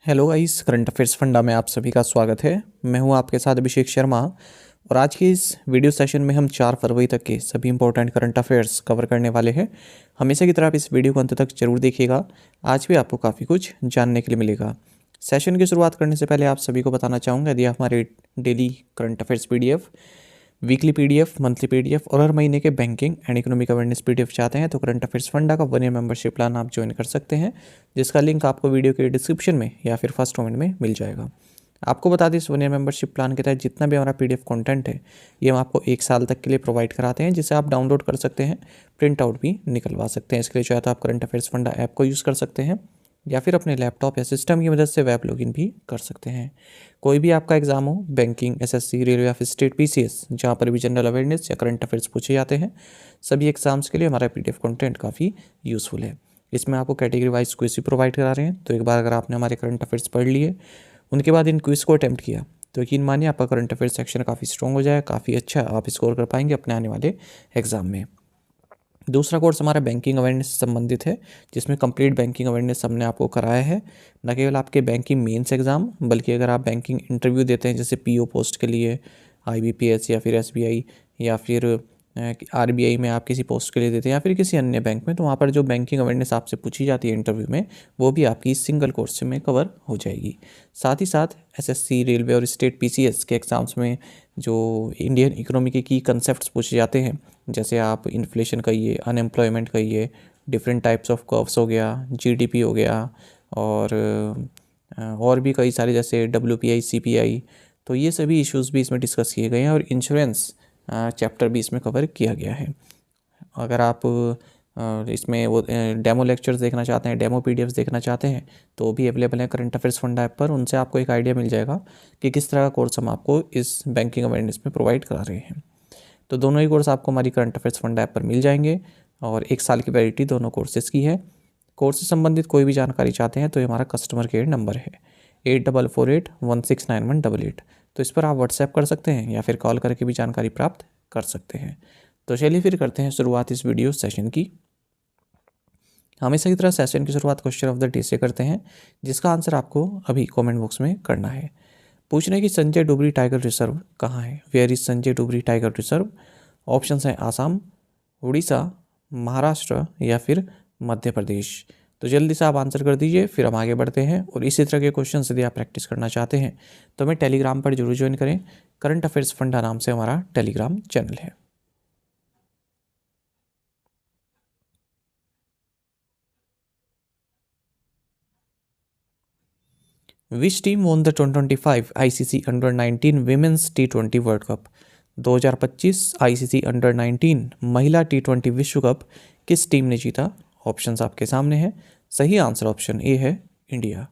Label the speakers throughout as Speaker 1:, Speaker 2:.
Speaker 1: Hello guys, current affairs funda में आप सभी का स्वागत है। मैं हूं आपके साथ अभिषेक शर्मा और आज के इस वीडियो सेशन में हम 4 फरवरी तक के सभी इंपॉर्टेंट करंट अफेयर्स कवर करने वाले हैं। हमेशा की तरह आप इस वीडियो को अंत तक जरूर देखिएगा। आज भी आपको काफ़ी कुछ जानने के लिए मिलेगा। सेशन की शुरुआत करने से पहले आप सभी को बताना चाहूँगा, यदि आप हमारे daily current affairs PDF, weekly PDF, monthly PDF और हर महीने के banking and economic awareness PDF चाहते हैं तो करंट अफेयर्स फंडा का 1 ईयर मेंबरशिप प्लान आप ज्वाइन कर सकते हैं, जिसका लिंक आपको वीडियो के डिस्क्रिप्शन में या फिर फर्स्ट कमेंट में मिल जाएगा। आपको बता दें, इस 1 ईयर मेंबरशिप प्लान के तहत जितना भी हमारा पीडीएफ कंटेंट है ये हम आपको 1 साल तक के लिए प्रोवाइड कराते हैं, जिसे आप डाउनलोड कर सकते हैं, प्रिंट आउट भी निकलवा सकते हैं। इसके लिए चाहे तो आप करंट अफेयर्स फंडा ऐप को यूज़ कर सकते हैं या फिर अपने लैपटॉप या सिस्टम की मदद से वेब लॉगिन भी कर सकते हैं। कोई भी आपका एग्जाम हो, बैंकिंग, एसएससी, रेलवे या फिर स्टेट पीसीएस, जहाँ पर भी जनरल अवेयरनेस या करंट अफेयर्स पूछे जाते हैं, सभी एग्जाम्स के लिए हमारा पीडीएफ कंटेंट काफ़ी यूज़फुल है। इसमें आपको कैटेगरी वाइज क्विज भी प्रोवाइड करा रहे हैं, तो एक बार अगर आपने हमारे करंट अफेयर्स पढ़ लिए, उनके बाद इन क्विज को अटैम्प्ट किया, तो यकीन मानिए आपका करंट अफेयर्स सेक्शन काफ़ी स्ट्रॉन्ग हो जाए, काफ़ी अच्छा आप स्कोर कर पाएंगे अपने आने वाले एग्जाम में। दूसरा कोर्स हमारा बैंकिंग अवेयरनेस से संबंधित है, जिसमें कंप्लीट बैंकिंग अवेयरनेस हमने आपको कराया है। न केवल आपके बैंकिंग मेंस एग्ज़ाम, बल्कि अगर आप बैंकिंग इंटरव्यू देते हैं, जैसे पीओ पोस्ट के लिए, आईबीपीएस या फिर एसबीआई या फिर आरबीआई में आप किसी पोस्ट के लिए देते हैं या फिर किसी अन्य बैंक में, तो वहाँ पर जो बैंकिंग अवेयरनेस आपसे पूछी जाती है इंटरव्यू में, वो भी आपकी सिंगल कोर्स में कवर हो जाएगी। साथ ही साथ एसएससी, रेलवे और स्टेट पीसीएस के एग्ज़ाम्स में जो इंडियन इकोनॉमी के की कंसेप्ट पूछे जाते हैं, जैसे आप इन्फ्लेशन कहिए, अनएम्प्लॉयमेंट कहिए, डिफरेंट टाइप्स ऑफ कर्व्स हो गया, जीडीपी हो गया और भी कई सारे जैसे डब्ल्यूपीआई, सीपीआई, तो ये सभी इश्यूज़ भी इसमें डिस्कस किए गए हैं और इंश्योरेंस चैप्टर भी इसमें कवर किया गया है। अगर आप इसमें वो डेमो लेक्चर्स देखना चाहते हैं, डेमो पीडीएफ्स देखना चाहते हैं, तो भी अवेलेबल है करंट अफेयर्स फंडा ऐप पर। उनसे आपको एक आइडिया मिल जाएगा कि किस तरह का कोर्स हम आपको इस बैंकिंग अवेयरनेस में प्रोवाइड करा रहे हैं। तो दोनों ही कोर्स आपको हमारी करंट अफेयर्स फंडा ऐप पर मिल जाएंगे और 1 साल की वैलिडिटी दोनों कोर्सेज़ की है। कोर्स से संबंधित कोई भी जानकारी चाहते हैं तो ये हमारा कस्टमर केयर नंबर है 8448169188। तो इस पर आप व्हाट्सएप कर सकते हैं या फिर कॉल करके भी जानकारी प्राप्त कर सकते हैं। तो चलिए फिर करते हैं शुरुआत इस वीडियो सेशन की। हमेशा की तरह सेशन की शुरुआत क्वेश्चन ऑफ द डे से करते हैं, जिसका आंसर आपको अभी कमेंट बॉक्स में करना है। पूछ रहे हैं कि संजय डोबरी टाइगर रिजर्व कहाँ है। Where is Sanjay Dubri tiger reserve? Options हैं आसाम, उड़ीसा, महाराष्ट्र या फिर मध्य प्रदेश। तो जल्दी से आप आंसर कर दीजिए, फिर हम आगे बढ़ते हैं। और इसी तरह के क्वेश्चन यदि आप प्रैक्टिस करना चाहते हैं तो हमें टेलीग्राम पर जरूर ज्वाइन करें। करंट अफेयर्स फंडा नाम से हमारा टेलीग्राम चैनल है। Which team won the 2025 ICC under 19 women's T20 world cup? 2025 ICC under 19 महिला टी20 विश्व कप किस टीम ने जीता? ऑप्शंस आपके सामने हैं। सही आंसर ऑप्शन ए है, इंडिया।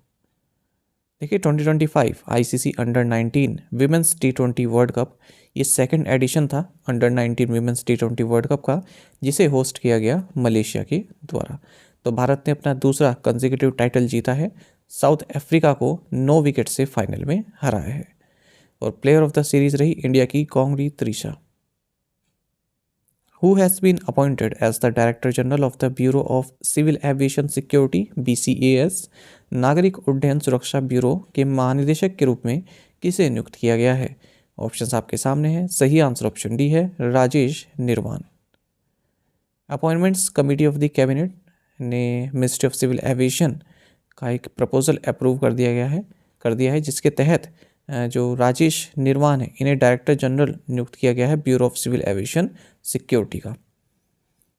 Speaker 1: देखिए, 2025 आईसीसी अंडर 19 विमेंस टी20 वर्ल्ड कप ये सेकंड एडिशन था अंडर 19 विमेंस टी20 वर्ल्ड कप का, जिसे होस्ट किया गया मलेशिया के द्वारा। तो भारत ने अपना दूसरा कंसेक्यूटिव टाइटल जीता है, साउथ अफ्रीका को 9 विकेट से फाइनल में हराया है। और प्लेयर ऑफ द सीरीज रही इंडिया की Kangri Trisha. Who has been appointed as the Director General of the Bureau of Civil Aviation Security (BCAS)? नागरिक उड्डयन सुरक्षा ब्यूरो के महानिदेशक के रूप में किसे नियुक्त किया गया है? ऑप्शंस आपके सामने हैं। सही आंसर ऑप्शन डी है, राजेश निर्वाण। Appointments committee of the cabinet ने मिनिस्ट्री ऑफ सिविल एविएशन का एक प्रपोजल अप्रूव कर दिया है, जिसके तहत जो राजेश निर्वाण है, इन्हें डायरेक्टर जनरल नियुक्त किया गया है bureau of civil aviation security का।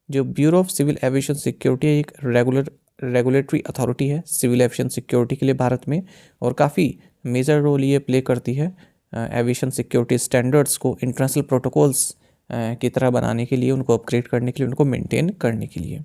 Speaker 1: जो bureau of civil aviation security एक रेगुलेटरी अथॉरिटी है सिविल एविएशन सिक्योरिटी के लिए भारत में, और काफ़ी मेजर रोल ये प्ले करती है एविएशन सिक्योरिटी स्टैंडर्ड्स को इंटरनेशनल प्रोटोकॉल्स की तरह बनाने के लिए, उनको अपग्रेड करने के लिए, उनको मेंटेन करने के लिए।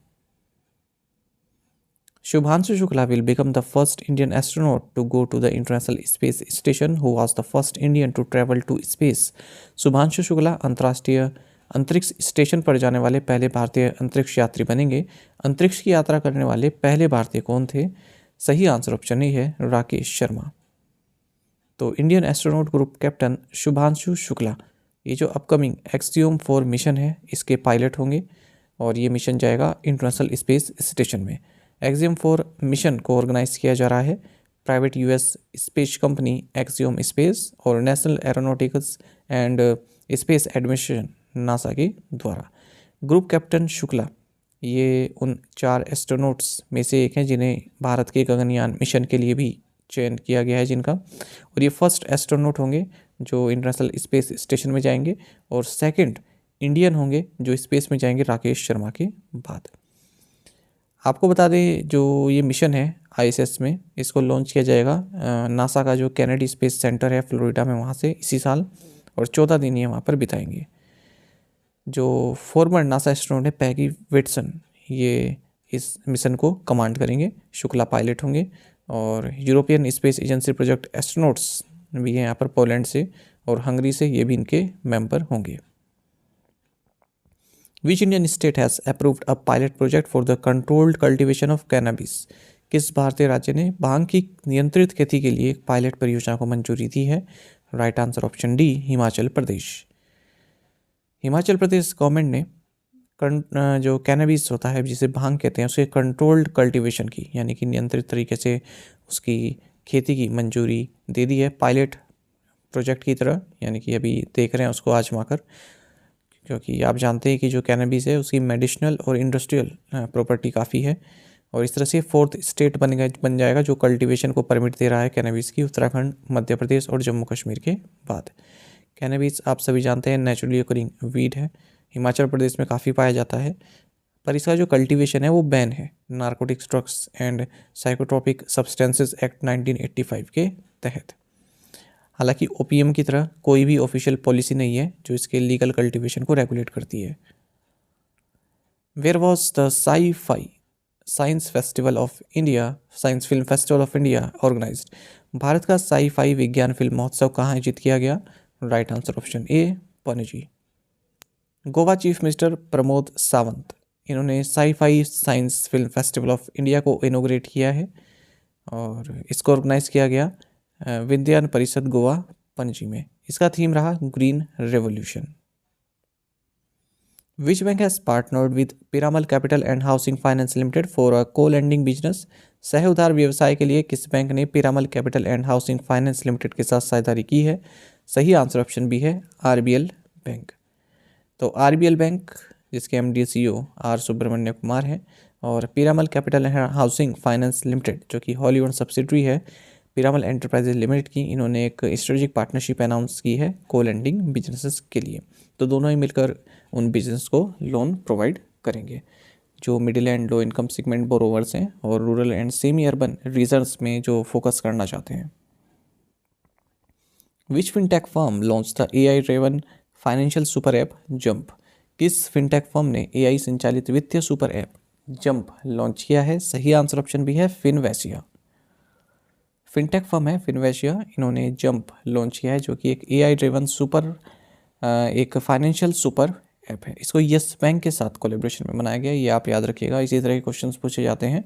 Speaker 1: Shubhanshu Shukla will become the first Indian astronaut to go to the International Space Station, who was the first Indian to travel to space. Shubhanshu Shukla अंतर्राष्ट्रीय अंतरिक्ष स्टेशन पर जाने वाले पहले भारतीय अंतरिक्ष यात्री बनेंगे। अंतरिक्ष की यात्रा करने वाले पहले भारतीय कौन थे? सही आंसर ऑप्शन ए है, राकेश शर्मा। तो Indian astronaut group captain Shubhanshu Shukla, ये जो अपकमिंग एक्सियोम 4 मिशन है, इसके पायलट होंगे और ये मिशन जाएगा इंटरनेशनल स्पेस स्टेशन में। एक्सियम 4 मिशन को ऑर्गेनाइज किया जा रहा है private US space company Axiom Space और National Aeronautics and Space Administration NASA के द्वारा। ग्रुप कैप्टन शुक्ला ये उन 4 एस्ट्रोनॉट्स में से एक हैं जिन्हें भारत के गगनयान मिशन के लिए भी चयन किया गया है जिनका, और ये फर्स्ट एस्ट्रोनॉट होंगे जो इंटरनेशनल स्पेस स्टेशन में जाएंगे, और सेकंड इंडियन होंगे जो स्पेस में जाएंगे राकेश शर्मा के बाद। आपको बता दें जो ये मिशन है आईएसएस में, इसको लॉन्च किया जाएगा नासा का जो कैनेडी स्पेस सेंटर है फ्लोरिडा में, वहाँ से इसी साल, और 14 दिन ये वहाँ पर बिताएंगे। जो फॉर्मर नासा एस्ट्रोनॉट है पैगी विटसन, ये इस मिशन को कमांड करेंगे। शुक्ला पायलट होंगे, और European space agency project astronauts भी हैं यहाँ पर पोलैंड से और हंगरी से, ये भी इनके मेंबर होंगे। Which Indian state has approved a pilot project for the controlled cultivation of cannabis? किस भारतीय राज्य ने भांग की नियंत्रित खेती के लिए एक पायलट परियोजना को मंजूरी दी है? Right answer option D, Himachal Pradesh. Himachal Pradesh government ने जो कैनाबिस होता है जिसे भांग कहते हैं उसके कंट्रोल्ड कल्टीवेशन की यानी कि नियंत्रित तरीके से उसकी खेती की मंजूरी दे दी है पायलट प्रोजेक्ट की तरह, यानी कि अभी देख रहे हैं उसको आजमा कर, क्योंकि आप जानते हैं कि जो कैनाबिस है उसकी मेडिसिनल और इंडस्ट्रियल प्रॉपर्टी काफ़ी है, और इस तरह से 4th स्टेट बन जाएगा जो कल्टीवेशन को परमिट दे रहा है कैनाबिस की, उत्तराखंड, मध्य प्रदेश और जम्मू कश्मीर के बाद। कैनाबिस आप सभी जानते हैं नेचुरली ओकरिंग वीड है, हिमाचल प्रदेश में काफ़ी पाया जाता है, पर इसका जो कल्टीवेशन है वो बैन है narcotics drugs and psychotropic substances act 1985 के तहत। हालांकि ओपीएम की तरह कोई भी ऑफिशियल पॉलिसी नहीं है जो इसके लीगल कल्टीवेशन को रेगुलेट करती है। Where was the sci fi science festival of India, science film festival of India organised? Bharat का साई-फाई विज्ञान फिल्म महोत्सव कहाँ आयोजित किया गया? Right answer option A, Panaji. Goa chief minister Pramod Sawant, इन्होंने sci fi science film festival of India को इनोग्रेट किया है, और इसको ऑर्गेनाइज किया गया विज्ञान परिषद गोवा पणजी में। इसका थीम रहा green revolution. Which bank has partnered with Piramal capital and housing finance limited for a को लैंडिंग बिजनेस? सह उधार व्यवसाय के लिए किस बैंक ने Piramal capital and housing finance limited के साथ साझेदारी की है? सही आंसर ऑप्शन बी है, आरबीएल बैंक। तो आरबीएल बैंक जिसके MD CEO R Subramanya Kumar हैं, और Piramal capital and housing finance limited जो कि हॉली ओन्ड सब्सिडरी है पिरामल एंटरप्राइजेज लिमिटेड की, इन्होंने एक स्ट्रेटेजिक पार्टनरशिप अनाउंस की है को लैंडिंग बिजनेसेस के लिए। तो दोनों ही मिलकर उन बिजनेस को लोन प्रोवाइड करेंगे जो middle and low income segment borrowers हैं और rural and semi urban regions में जो फोकस करना चाहते हैं। Which fintech firm launch the AI driven financial super app Jump? किस फिनटेक फर्म ने AI संचालित वित्तीय सुपर ऐप जंप लॉन्च किया है? सही आंसर ऑप्शन भी है, फिनवेशिया। फिनटेक फर्म है फिनवेशिया, इन्होंने जंप लॉन्च किया है जो कि एक AI ड्रिवन एक फाइनेंशियल सुपर ऐप है। इसको येस बैंक के साथ कोलैबोरेशन में बनाया गया है, ये आप याद रखिएगा। इसी तरह के क्वेश्चंस पूछे जाते हैं।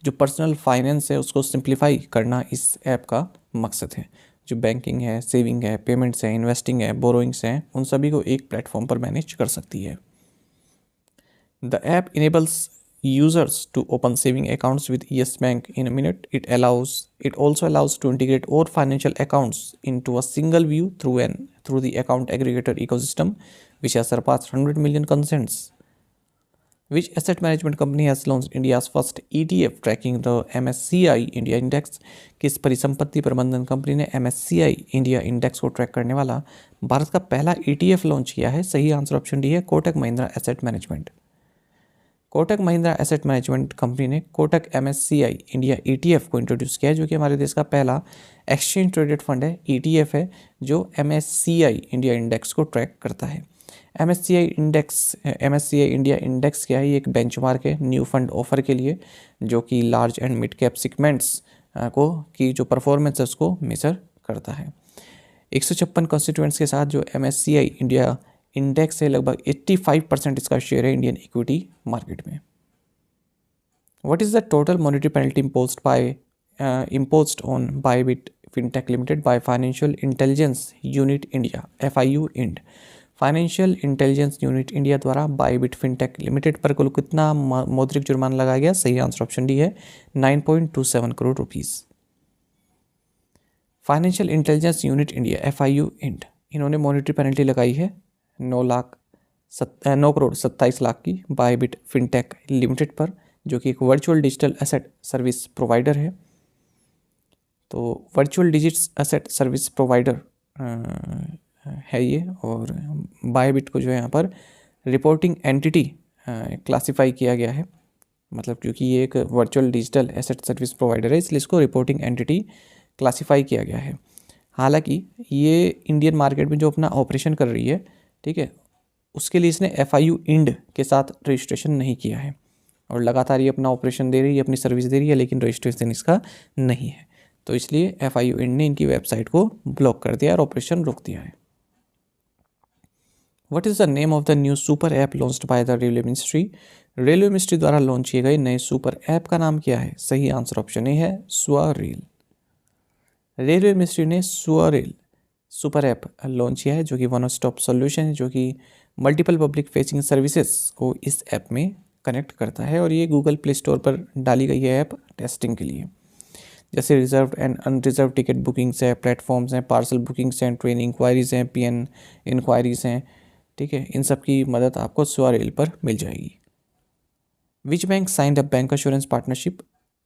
Speaker 1: जो पर्सनल फाइनेंस है उसको सिंप्लीफाई करना इस ऐप का मकसद है। जो बैंकिंग है, सेविंग है, पेमेंट्स है, इन्वेस्टिंग है, बोरोइंग्स हैं, उन सभी को एक प्लेटफॉर्म पर मैनेज कर सकती है। The app enables users to open saving accounts with Yes Bank in a minute. It also allows to integrate all financial accounts into a single view through the account aggregator ecosystem, which has surpassed 100 million consents. Which asset management company has launched India's first ETF tracking the MSCI India Index? किस परिसंपत्ति प्रबंधन company ने MSCI India Index को track करने वाला भारत का पहला ETF launch किया है? सही आंसर ऑप्शन डी है, Kotak Mahindra asset management. Kotak Mahindra asset management company ने कोटक MSCI इंडिया ETF को इंट्रोड्यूस किया है, जो कि हमारे देश का पहला एक्सचेंज ट्रेडेड फंड है, ETF है, जो MSCI इंडिया इंडेक्स को ट्रैक करता है। MSCI इंडिया इंडेक्स क्या है? ये एक बेंचमार्क है न्यू फंड ऑफर के लिए, जो कि large and mid cap segments को की जो परफॉर्मेंस है उसको मेजर करता है। 156 कॉन्स्टिट्यूएंट्स के साथ जो MSCI इंडिया इंडेक्स से लगभग 85% इसका शेयर है इंडियन इक्विटी मार्केट में। What is the total monetary penalty imposed on Bybit fintech limited by financial intelligence unit India FIU IND? Financial intelligence unit India द्वारा बायबिट फिनटेक लिमिटेड पर कुल कितना मौद्रिक जुर्माना लगाया गया? सही आंसर ऑप्शन डी है, 9.27 crore rupees. Financial intelligence unit India FIU IND, इन्होंने मॉनेटरी पेनल्टी लगाई है 9 करोड़ 27 लाख की बायबिट फिनटेक लिमिटेड पर, जो कि एक virtual digital asset service provider है। तो virtual digital asset service provider है ये, और बायबिट को जो है यहाँ पर रिपोर्टिंग एंटिटी क्लासिफाई किया गया है। मतलब क्योंकि ये एक virtual digital asset service provider है, इसलिए इसको रिपोर्टिंग एंटिटी क्लासिफाई किया गया है। हालांकि ये इंडियन मार्केट में जो अपना ऑपरेशन कर रही है, ठीक है, उसके लिए इसने FIU इंड के साथ रजिस्ट्रेशन नहीं किया है, और लगातार ये अपना ऑपरेशन दे रही है, अपनी सर्विस दे रही है, लेकिन रजिस्ट्रेशन इसका नहीं है। तो इसलिए FIU इंड ने इनकी वेबसाइट को ब्लॉक कर दिया और ऑपरेशन रोक दिया है। What is the name of the new super app launched by the railway ministry? Railway ministry द्वारा लॉन्च किए गए नए सुपर ऐप का नाम क्या है? सही आंसर ऑप्शन ए है स्वरेल। रेलवे मिनिस्ट्री ने स्वरेल सुपर ऐप लॉन्च किया है, जो कि वन स्टॉप सॉल्यूशन है, जो कि मल्टीपल पब्लिक फेसिंग सर्विसेज को इस ऐप में कनेक्ट करता है, और ये गूगल प्ले स्टोर पर डाली गई है ऐप टेस्टिंग के लिए। जैसे reserve and unreserve ticket bookings है, प्लेटफॉर्म्स हैं, पार्सल बुकिंग्स हैं, ट्रेन इंक्वायरीज हैं, PN इंक्वायरीज हैं, ठीक है, इन सब की मदद आपको स्वरेल पर मिल जाएगी। Which bank signed a bank assurance partnership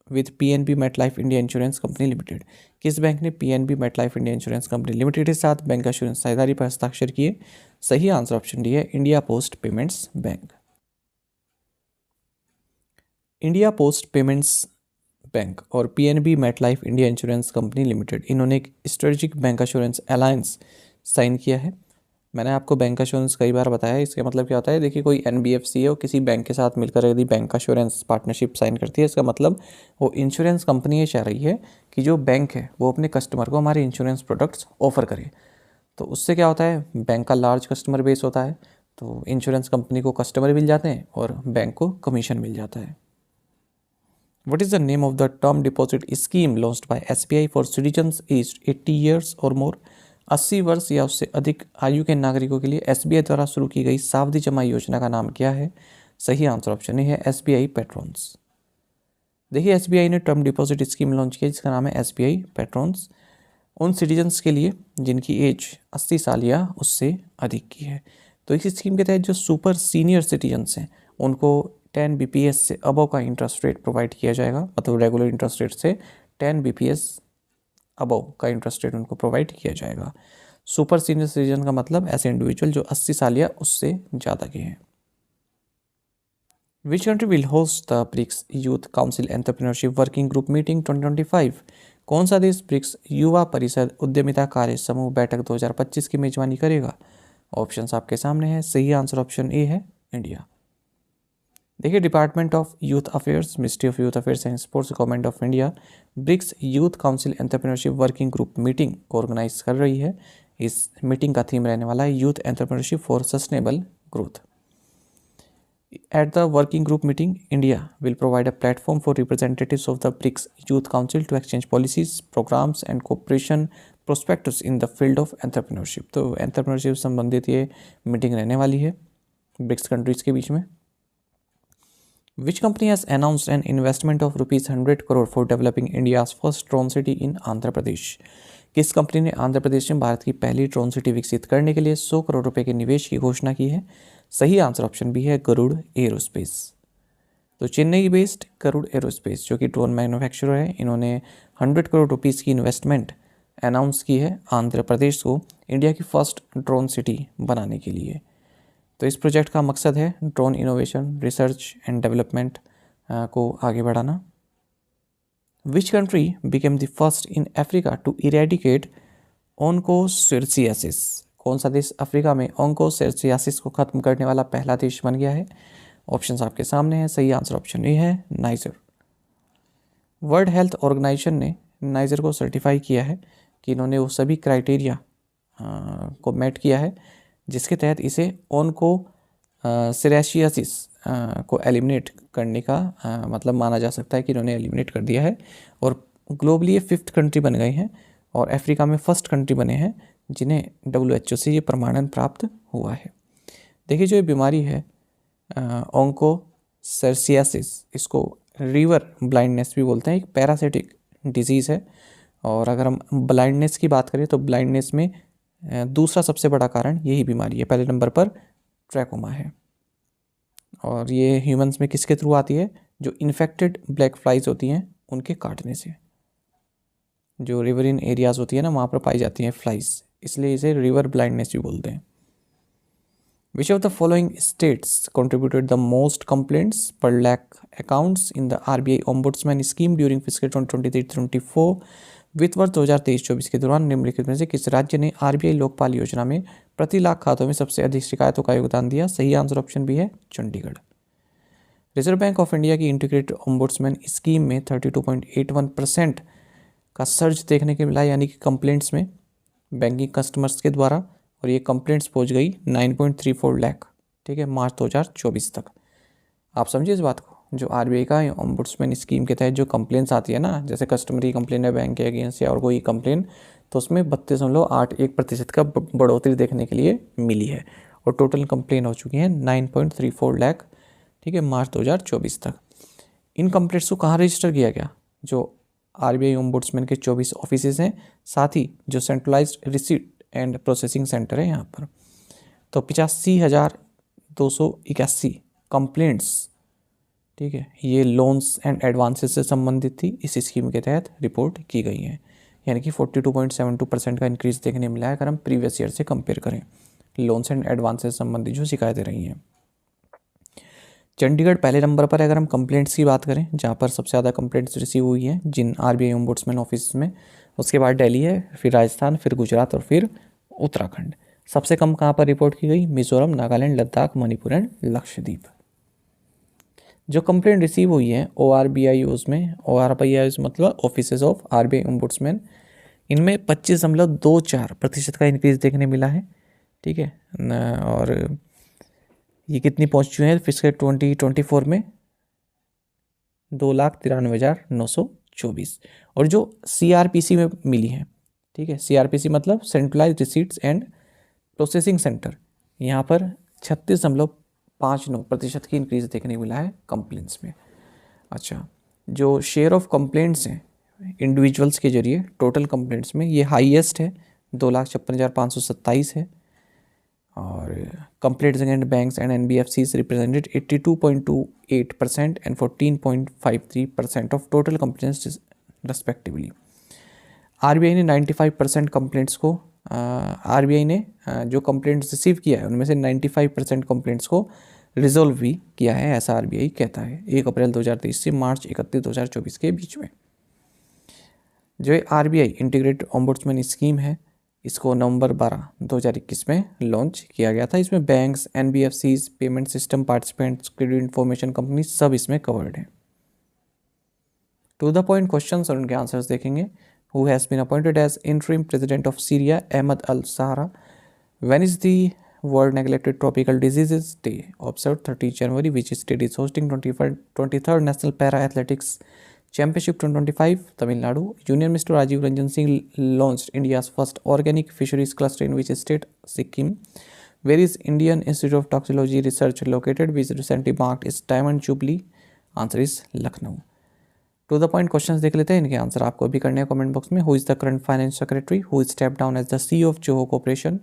Speaker 1: with PNB MetLife India insurance company limited? किस बैंक ने PNB MetLife India insurance company limited के साथ बैंक एश्योरेंस साझेदारी पर हस्ताक्षर किए? सही आंसर ऑप्शन डी है India post payments bank. India post payments bank और PNB MetLife India insurance company limited, इन्होंने एक strategic bank assurance alliance sign किया है। मैंने आपको बैंक एश्योरेंस कई बार बताया है, इसका मतलब क्या होता है। देखिए, कोई NBFC है और किसी बैंक के साथ मिलकर यदि बैंक एश्योरेंस पार्टनरशिप साइन करती है, इसका मतलब वो इंश्योरेंस कंपनी ये चाह रही है कि जो बैंक है वो अपने कस्टमर को हमारे इंश्योरेंस प्रोडक्ट्स ऑफर करे। तो उससे क्या होता है, बैंक का लार्ज कस्टमर बेस होता है, तो इंश्योरेंस कंपनी को कस्टमर मिल जाते हैं और बैंक को कमीशन मिल जाता है। What is the name of the term deposit scheme launched by SBI for citizens aged 80 years or more? 80 वर्ष या उससे अधिक आयु के नागरिकों के लिए SBI द्वारा शुरू की गई सावधि जमा योजना का नाम क्या है? सही आंसर ऑप्शन ए है SBI पेट्रॉन्स। देखिए, SBI ने टर्म डिपॉजिट स्कीम लॉन्च किया जिसका नाम है SBI पेट्रॉन्स, उन सिटीजन्स के लिए जिनकी एज 80 साल या उससे अधिक की है। तो इस स्कीम के तहत जो सुपर सीनियर सिटीजन्स हैं उनको 10 BPS से अबव का इंटरेस्ट रेट प्रोवाइड किया जाएगा। मतलब रेगुलर इंटरेस्ट रेट से 10 BPS अबव का इंटरेस्ट रेट उनको प्रोवाइड किया जाएगा। सुपर सीनियर सिटीजन का मतलब ऐसे इंडिविजुअल जो 80 साल या उससे ज़्यादा के हैं। Which country will host the BRICS youth council entrepreneurship working group meeting 2025? कौन सा देश ब्रिक्स युवा परिषद उद्यमिता कार्य समूह बैठक 2025 की मेजबानी करेगा? ऑप्शंस आपके सामने हैं। सही आंसर ऑप्शन ए है इंडिया। देखिए, department of youth affairs, ministry of youth affairs and sports, government of India BRICS youth council entrepreneurship working group meeting को ऑर्गेनाइज कर रही है। इस मीटिंग का थीम रहने वाला है youth entrepreneurship for sustainable growth. At the working group meeting, India will provide a platform for representatives of the BRICS Youth Council to exchange policies, programs and cooperation prospectus in the field of entrepreneurship। तो entrepreneurship संबंधित ये meeting रहने वाली है BRICS countries के बीच में। Which company has announced an investment of ₹100 crore for developing India's first drone city in Andhra Pradesh? किस company ने आंध्र प्रदेश में भारत की पहली ड्रोन सिटी विकसित करने के लिए 100 करोड़ रुपए के निवेश की घोषणा की है? सही आंसर ऑप्शन बी है गरुड़ एरोस्पेस। तो चेन्नई बेस्ड गरुड़ एरोस्पेस जो कि ड्रोन मैन्युफैक्चरर है, इन्होंने 100 करोड़ रुपीज़ की इन्वेस्टमेंट अनाउंस की है आंध्र प्रदेश को इंडिया की फर्स्ट ड्रोन सिटी बनाने के लिए। तो इस प्रोजेक्ट का मकसद है drone innovation, research and development को आगे बढ़ाना। Which country became the first in Africa to eradicate onchocerciasis? कौन सा देश अफ्रीका में ओन्कोसर्सियासिस को खत्म करने वाला पहला देश बन गया है? ऑप्शंस आपके सामने हैं। सही आंसर ऑप्शन ए है नाइजर। वर्ल्ड हेल्थ ऑर्गेनाइजेशन ने नाइजर को सर्टिफाई किया है कि इन्होंने वो सभी क्राइटेरिया को मेट किया है जिसके तहत इसे ओन्कोसर्सियासिस को एलिमिनेट करने का मतलब माना जा सकता है कि इन्होंने एलिमिनेट कर दिया है। और ग्लोबली ये 5th कंट्री बन गए हैं और अफ्रीका में 1st कंट्री बने हैं जिन्हें WHO से ये प्रमाणन प्राप्त हुआ है। देखिए, जो ये बीमारी है ओन्कोसर्सियासिस, इसको रिवर ब्लाइंडनेस भी बोलते हैं, एक पैरासिटिक डिजीज़ है और अगर हम ब्लाइंडनेस की बात करें तो ब्लाइंडनेस में दूसरा सबसे बड़ा कारण यही बीमारी है। पहले नंबर पर ट्रैकोमा है, और ये ह्यूमंस में किसके थ्रू आती है? जो इन्फेक्टेड ब्लैक फ्लाइज होती हैं उनके काटने से। जो रिवरिन एरियाज होती है ना, वहाँ पर पाई जाती हैं फ्लाइज, इसलिए इसे रिवर ब्लाइंडनेस भी बोलते हैं। Which of the following states contributed the most complaints per lakh accounts in the RBI Ombudsman scheme during fiscal 2023-24 वित्त वर्ष 2023-24 के दौरान निम्नलिखित में से किस राज्य ने आरबीआई लोकपाल योजना में प्रति लाख खातों में सबसे अधिक शिकायतों का योगदान दिया? सही आंसर ऑप्शन बी है, Chandigarh. Reserve bank of India की इंटीग्रेटेड ओम्बुड्समैन स्कीम में 32.81% का सर्ज देखने को मिला, यानी कि कंप्लेंट्स में बैंकिंग कस्टमर्स के द्वारा, और ये कंप्लेंट्स पहुंच गई 9.34 लाख, ठीक है, मार्च 2024 तक। आप समझिए इस बात को, जो आरबीआई का ओम्बुड्समैन स्कीम के तहत जो कंप्लेंट्स आती है ना, जैसे कस्टमर की कंप्लेन है बैंक के अगेंस्ट या और कोई कंप्लेन, तो उसमें 32.81% का बढ़ोतरी देखने के लिए मिली है, और टोटल कंप्लेन हो चुकी हैं 9.34 लाख, ठीक है, मार्च 2024 तक। इन कंप्लेंट्स को कहाँ रजिस्टर किया गया? जो आरबीआई ओम्बुड्समैन के 24 ऑफिसेज हैं, साथ ही जो centralised receipt and processing centre है यहाँ पर, तो 85,281 कंप्लेंट्स, ठीक है, ये लोन्स एंड एडवांसेस से संबंधित थी, इस स्कीम के तहत रिपोर्ट की गई हैं, यानी कि 42.72% का इंक्रीज देखने मिला है अगर हम प्रीवियस ईयर से कंपेयर करें लोन्स एंड एडवांसेस संबंधी जो शिकायतें रही हैं। चंडीगढ़ पहले नंबर पर है अगर हम कंप्लेंट्स की बात करें, जहाँ पर सबसे ज़्यादा कंप्लेंट्स रिसीव हुई हैं जिन आरबीआई ओम्बुड्समैन ऑफिस में। उसके बाद दिल्ली है, फिर राजस्थान, फिर गुजरात और फिर उत्तराखंड। सबसे कम कहाँ पर रिपोर्ट की गई? मिजोरम, नागालैंड, लद्दाख, मणिपुर एंड लक्षद्वीप। जो कंप्लेंट रिसीव हुई है ORBIOs में, ORBIOs मतलब ऑफिसेज ऑफ आरबीआई ओम्बुड्समैन, इनमें 25.24% का इंक्रीज देखने मिला है, ठीक है, और ये कितनी पहुँच चुके हैं फिस्कल 2024 में? 2,93,924। और जो CRPC में मिली है, ठीक है, CRPC मतलब centralise receipts and processing centre, यहाँ पर 36.59% की इंक्रीज देखने को मिला है कंप्लेंट्स में। अच्छा, जो शेयर ऑफ कंप्लेंट्स हैं इंडिविजुअल्स के जरिए टोटल कंप्लेंट्स में, ये हाईएस्ट है, 2,56,527 है, और complaints against banks and NBFCs represented 82.28% and 14.53% of total complaints respectively. RBI ने 95% कंप्लेंट्स को आरबीआई ने जो कंप्लेंट्स रिसीव किया है उनमें से 95% कंप्लेंट्स को रिजोल्व भी किया है, ऐसा आरबीआई कहता है 1 अप्रैल 2023 से मार्च 31, 2024 के बीच में। जो आरबीआई इंटीग्रेटेड ओम्बुड्समैन स्कीम है, इसको नवंबर 12, 2021 में लॉन्च किया गया था। इसमें banks, NBFCs, payment system participants, credit information company सब इसमें कवर्ड है। टू द पॉइंट क्वेश्चंस और उनके आंसर्स देखेंगे। Who has been appointed as interim president of Syria, Ahmed al-Sahra? When is the World Neglected Tropical Diseases Day observed? 30 January. Which state is hosting 23rd National Para Athletics Championship 2025? Tamil Nadu. Union Minister Rajiv Ranjan Singh launched India's first organic fisheries cluster in which state? Sikkim. Where is Indian Institute of Toxicology Research located, which recently marked its Diamond Jubilee? Answer is Lucknow. To the point questions देख लेते हैं, इनके answer आपको भी करने हैं comment box में। Who is the current finance secretary who step down as the CEO of Zoho corporation?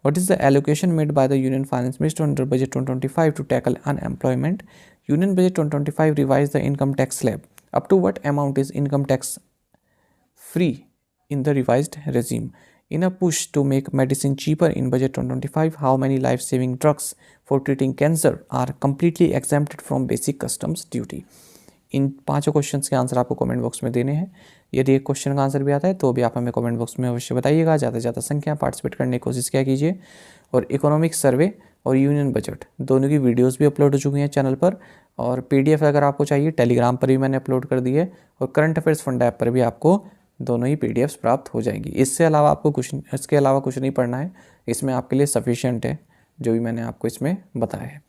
Speaker 1: What is the allocation made by the union finance minister under budget 2025 to tackle unemployment? Union budget 2025 revise the income tax slab. Up to what amount is income tax free in the revised regime? In a push to make medicine cheaper in budget 2025, how many life-saving drugs for treating cancer are completely exempted from basic customs duty? इन पांचों questions के answer आपको comment box में देने हैं। यदि एक question का answer भी आता है तो भी आप हमें कमेंट बॉक्स में अवश्य बताइएगा। ज़्यादा से ज़्यादा संख्या पार्टिसिपेट करने की कोशिश किया कीजिए। और इकोनॉमिक सर्वे और यूनियन बजट दोनों की वीडियोस भी अपलोड हो चुकी हैं चैनल पर, और PDF अगर आपको चाहिए टेलीग्राम पर भी मैंने अपलोड कर दी है, और करंट अफेयर्स फंड ऐप पर भी आपको दोनों ही PDFs प्राप्त हो जाएंगी। इसके अलावा कुछ नहीं पढ़ना है, इसमें आपके लिए सफिशिएंट है जो भी मैंने आपको इसमें बताया है,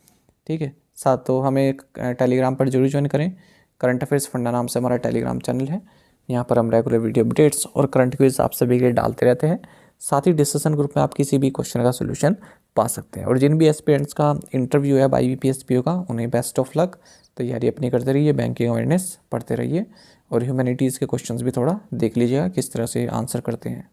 Speaker 1: ठीक है। साथ तो हमें टेलीग्राम पर जरूर ज्वाइन करें। करंट अफेयर्स फंडा नाम से हमारा टेलीग्राम चैनल है, यहाँ पर हम रेगुलर वीडियो अपडेट्स और करंट क्विज आप सभी के लिए डालते रहते हैं। साथ ही डिस्कशन ग्रुप में आप किसी भी क्वेश्चन का सोल्यूशन पा सकते हैं। और जिन भी एस्पिरेंट्स का इंटरव्यू है IBPS PO का, उन्हें बेस्ट ऑफ लक। तैयारी अपनी करते रहिए, बैंकिंग अवेयरनेस पढ़ते रहिए, और ह्यूमैनिटीज़ के क्वेश्चंस भी थोड़ा देख लीजिएगा किस तरह से आंसर करते हैं।